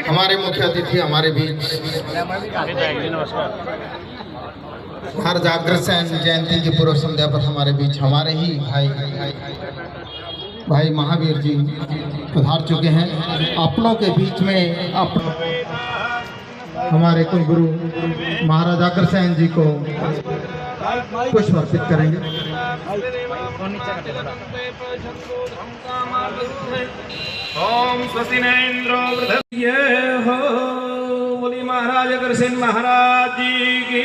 हमारे मुख्य अतिथि हमारे बीच हर जागृत सेन जयंती की पूर्व संध्या पर हमारे बीच हमारे ही भाई महावीर जी पधार चुके हैं। अपनों के बीच में हमारे कुलगुरु महाराज अग्रसेन जी को पुष्प अर्पित करेंगे। ओम स्वस्ति न इंद्रो वृद्धये हो। बोली महाराज अग्रसेन महाराज जी की।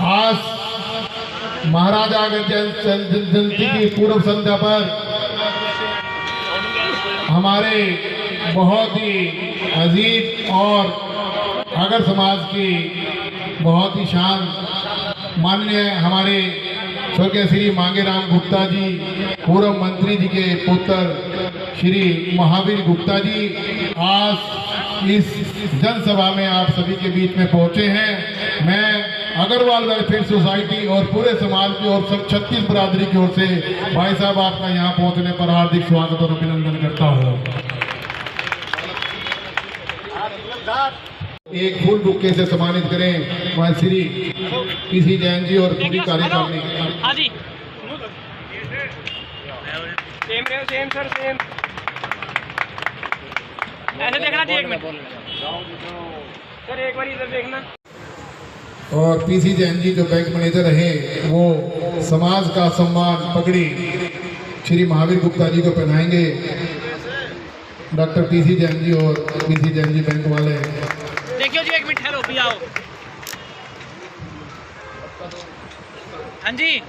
आज महाराजा अग्रसेन जयंती की पूर्व संध्या पर हमारे बहुत ही अजीज और अगर समाज की बहुत ही शान माननीय हमारे स्वर्गीय श्री मांगेराम गुप्ता जी पूर्व मंत्री जी के पुत्र श्री महावीर गुप्ता जी आज इस जनसभा में आप सभी के बीच में पहुंचे हैं। मैं अग्रवाल वेलफेयर सोसाइटी और पूरे समाज की ओर से 36 बरादरी की ओर से भाई साहब आपका यहाँ पहुंचने पर हार्दिक स्वागत और अभिनंदन करता हूँ। एक फूल बुक्के से सम्मानित करें वह श्री पीसी जैन जी और पूरी कार्यकारिणी। ऐसे देखना चाहिए। एक मिनट सर, एक बार इधर देखना। और पीसी जैन जी जो बैंक मैनेजर रहे वो समाज का सम्मान पगड़ी श्री महावीर गुप्ता जी को पहनाएंगे। डॉक्टर पीसी जैन जी और पीसी जैन जी बैंक वाले। देखियो जी, एक मिनट ठहरो भी आओ। हाँ जी,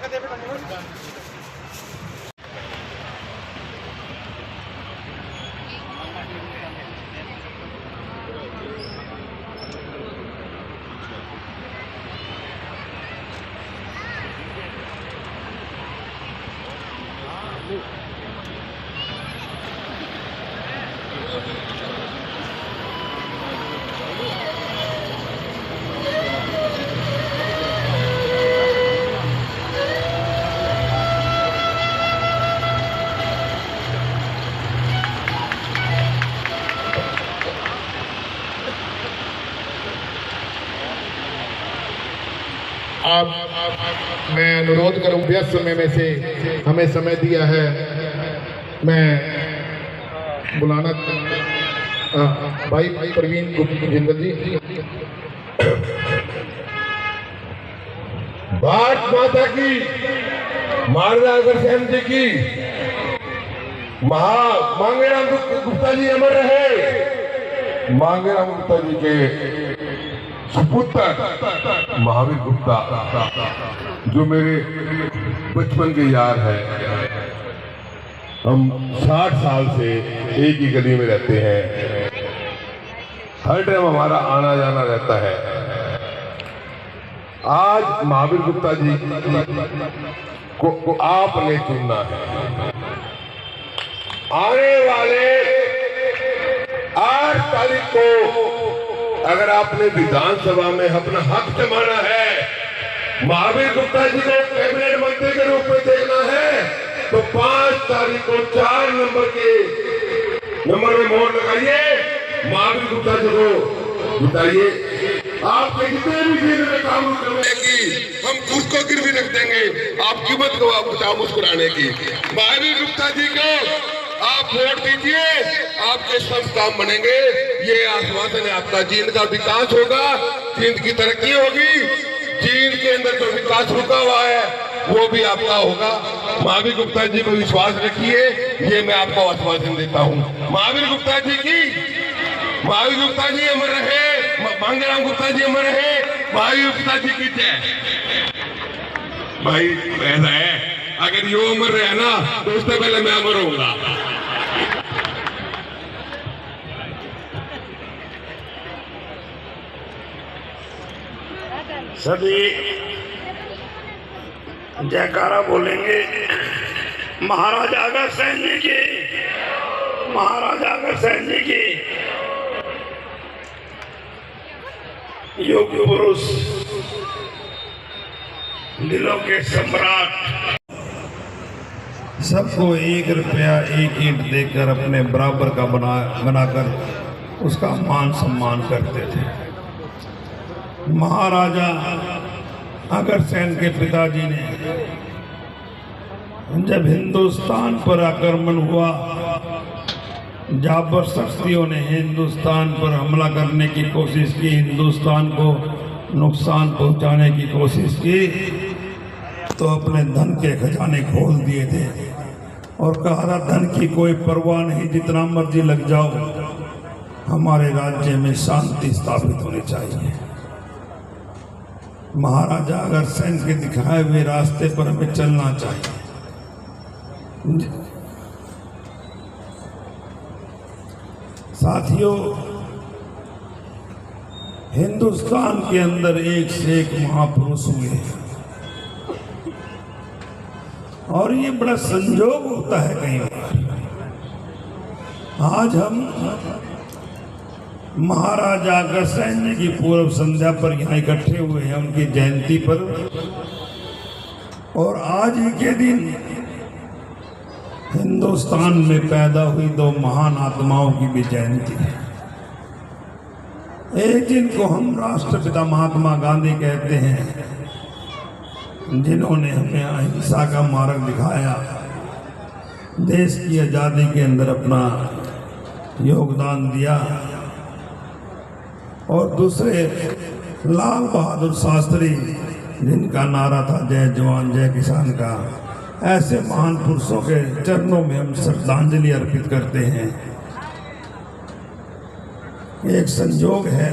आप मैं अनुरोध करूं, व्यस्त समय में से हमें समय दिया है। मैं बुलाना भाई प्रवीण जिंदल जी। भारत माता की, महाराजा अग्रसेन जी की, मांगेराम गुप्ता जी अमर रहे। मांगेराम गुप्ता जी के सुपुत्र महावीर गुप्ता जो मेरे बचपन के यार हैं। हम 60 साल से एक ही गली में रहते हैं। हर टाइम हमारा आना जाना रहता है। आज महावीर गुप्ता जी को आपने चुनना है। आने वाले 8 तारीख को अगर आपने विधानसभा में अपना हक जमाना है, महावीर गुप्ता जी को कैबिनेट मंत्री के रूप में देखना है, तो 5 तारीख को 4 नंबर में मोहर लगाइए। महावीर गुप्ता जी को जिताइए। आपके जितने भी जिले में काम करने की हम खुद को गिरवी रख देंगे। आप कीमत को आप बताओ मुस्कुराने की। महावीर गुप्ता जी को आप वोट दीजिए, आपके सब काम बनेंगे। ये आश्वासन है आपका। जींद का विकास होगा, जींद की तरक्की होगी, जींद के अंदर जो विकास रुका हुआ है वो भी आपका होगा। महावीर गुप्ता जी को विश्वास रखिए, ये मैं आपको आश्वासन देता हूँ। महावीर गुप्ता जी की, महावीर गुप्ता जी अमर रहे, मांगेराम गुप्ता जी अमर रहे, महावीर गुप्ता जी की जय। भाई ऐसा है, अगर यो अमर रहे ना तो उससे पहले मैं अमर होऊंगा। सभी जयकारा बोलेंगे। महाराजा अग्रसेन जी की, महाराजा अग्रसेन जी की। योग पुरुष दिलों के सम्राट सबको 1 रुपया 1 ईंट देकर अपने बराबर का बनाकर उसका मान सम्मान करते थे। महाराजा अग्रसेन के पिताजी ने जब हिंदुस्तान पर आक्रमण हुआ, जाबर शक्तियों ने हिंदुस्तान पर हमला करने की कोशिश की, हिंदुस्तान को नुकसान पहुंचाने की कोशिश की, तो अपने धन के खजाने खोल दिए थे और कहा था धन की कोई परवाह नहीं, जितना मर्जी लग जाओ, हमारे राज्य में शांति स्थापित होनी चाहिए। महाराजा अग्रसेन के दिखाए हुए रास्ते पर हमें चलना चाहिए। साथियों, हिंदुस्तान के अंदर एक से एक महापुरुष हुए और ये बड़ा संजोग होता है कई बार। आज हम महाराजा अग्रसेन जी की पूर्व संध्या पर यहाँ इकट्ठे हुए हैं, उनकी जयंती पर, और आज ही के दिन हिंदुस्तान में पैदा हुई 2 महान आत्माओं की भी जयंती है। एक जिनको हम राष्ट्रपिता महात्मा गांधी कहते हैं, जिन्होंने हमें अहिंसा का मार्ग दिखाया, देश की आज़ादी के अंदर अपना योगदान दिया, और दूसरे लाल बहादुर शास्त्री, जिनका नारा था जय जवान जय किसान का। ऐसे महान पुरुषों के चरणों में हम श्रद्धांजलि अर्पित करते हैं। एक संजोग है,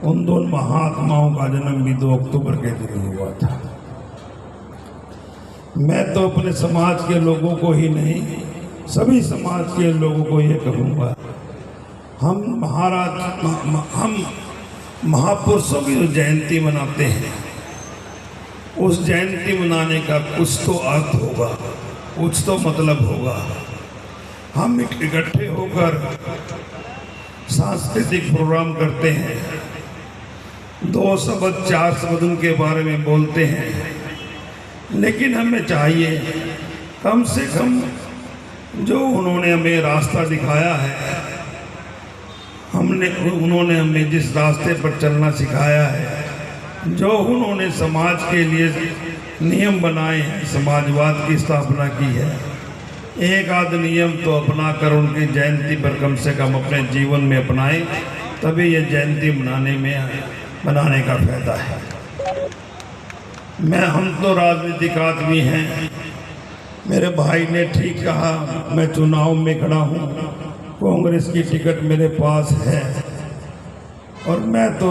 उन 2 महात्माओं का जन्म भी 2 अक्टूबर के दिन हुआ था। मैं तो अपने समाज के लोगों को ही नहीं, सभी समाज के लोगों को ये कहूँगा, हम महापुरुषों की जो जयंती मनाते हैं, उस जयंती मनाने का कुछ तो अर्थ होगा, कुछ तो मतलब होगा। हम इकट्ठे होकर सांस्कृतिक प्रोग्राम करते हैं, 2 शब्द 4 शब्द उनके बारे में बोलते हैं, लेकिन हमें चाहिए कम से कम जो उन्होंने हमें रास्ता दिखाया है, उन्होंने हमें जिस रास्ते पर चलना सिखाया है, जो उन्होंने समाज के लिए नियम बनाए हैं, समाजवाद की स्थापना की है, एक आध नियम तो अपना कर उनकी जयंती पर कम से कम अपने जीवन में अपनाएं, तभी ये जयंती मनाने का फायदा है। हम तो राजनीतिक आदमी हैं, मेरे भाई ने ठीक कहा, मैं चुनाव में खड़ा हूँ, कांग्रेस की टिकट मेरे पास है, और मैं तो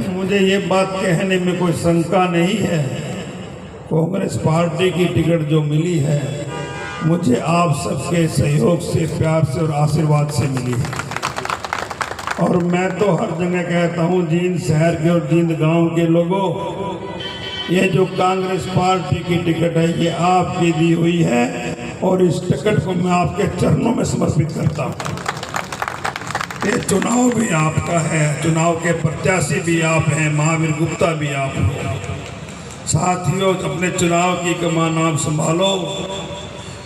मुझे ये बात कहने में कोई शंका नहीं है, कांग्रेस पार्टी की टिकट जो मिली है मुझे आप सबके सहयोग से, प्यार से और आशीर्वाद से मिली है। और मैं तो हर जगह कहता हूँ, जींद शहर के और जींद गांव के लोगों, ये जो कांग्रेस पार्टी की टिकट है ये आपकी दी हुई है, और इस टिकट को मैं आपके चरणों में समर्पित करता हूँ। ये चुनाव भी आपका है, चुनाव के प्रत्याशी भी आप हैं, महावीर गुप्ता भी आप हैं। साथियों, अपने चुनाव की कमान आप संभालो।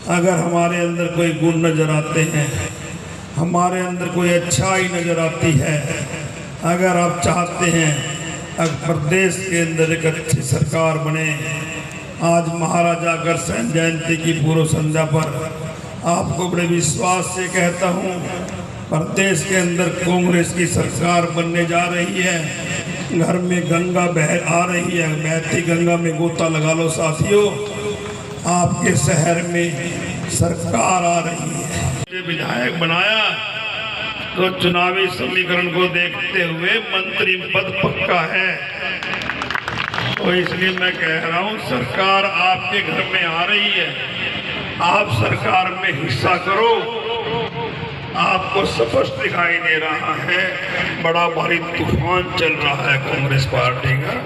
अगर हमारे अंदर कोई गुण नज़र आते हैं, हमारे अंदर कोई अच्छाई नज़र आती है, अगर आप चाहते हैं अगर प्रदेश के अंदर एक अच्छी सरकार बने, आज महाराजा अग्रसेन जयंती की पूर्व संध्या पर आपको बड़े विश्वास से कहता हूँ, प्रदेश के अंदर कांग्रेस की सरकार बनने जा रही है। घर में गंगा आ रही है, बहती गंगा में गोता लगा लो साथियों, आपके शहर में सरकार आ रही है। विधायक बनाया तो चुनावी समीकरण को देखते हुए मंत्री पद पक्का है, तो इसलिए मैं कह रहा हूँ सरकार आपके घर में आ रही है, आप सरकार में हिस्सा करो। आपको स्पष्ट दिखाई दे रहा है बड़ा भारी तूफान चल रहा है कांग्रेस पार्टी का,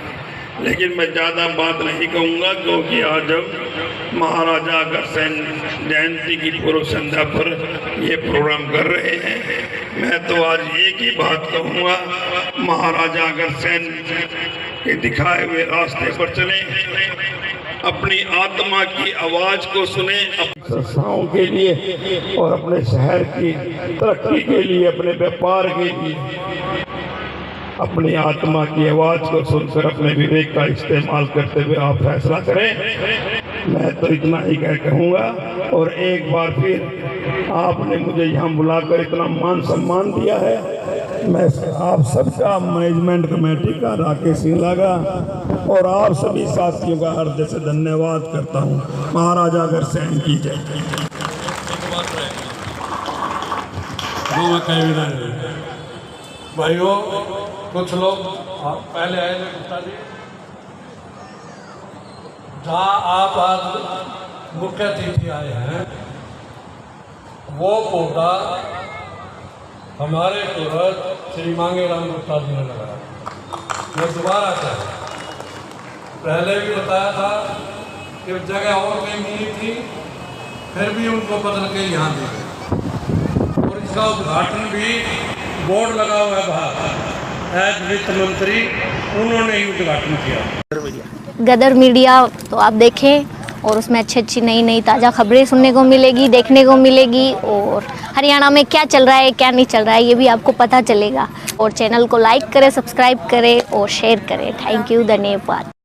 लेकिन मैं ज़्यादा बात नहीं कहूँगा, क्योंकि आज हम महाराजा अग्रसेन जयंती की पूर्व संध्या पर ये प्रोग्राम कर रहे हैं। मैं तो आज एक ही बात कहूँगा, महाराजा अग्रसेन कि दिखाए हुए रास्ते पर चलें, अपनी आत्मा की आवाज को सुने, अपनी संस्थाओं के लिए और अपने शहर की तरक्की के लिए, अपने व्यापार के लिए अपनी आत्मा की आवाज को सुनकर अपने विवेक का इस्तेमाल करते हुए आप फैसला करें। मैं तो इतना ही कहूँगा। और एक बार फिर आपने मुझे यहाँ बुलाकर इतना मान सम्मान दिया है, मैं आप सबका मैनेजमेंट कमेटी का राकेश सिंह लागा और आप सभी साथियों का हृदय से धन्यवाद करता हूँ। महाराजा अग्रसेन की जय। भाइयों, कुछ लोग पहले आए थे गुप्ता जी, जहाँ आप आज मुख्य अतिथि आए हैं, वो पौधा हमारे पूर्वज श्री मांगेराम गुप्ता जी ने लगाया। मैं दोबारा चाहता, पहले भी बताया था कि जगह और कहीं मिली थी, फिर भी उनको बदल के यहाँ दी गई और इसका उद्घाटन भी बोर्ड लगा हुआ है बाहर, एज वित्त मंत्री उन्होंने ही उद्घाटन किया। गदर मीडिया तो आप देखें और उसमें अच्छी नई नई ताज़ा खबरें सुनने को मिलेगी, देखने को मिलेगी और हरियाणा में क्या चल रहा है क्या नहीं चल रहा है ये भी आपको पता चलेगा। और चैनल को लाइक करें, सब्सक्राइब करें और शेयर करें। थैंक यू, धन्यवाद।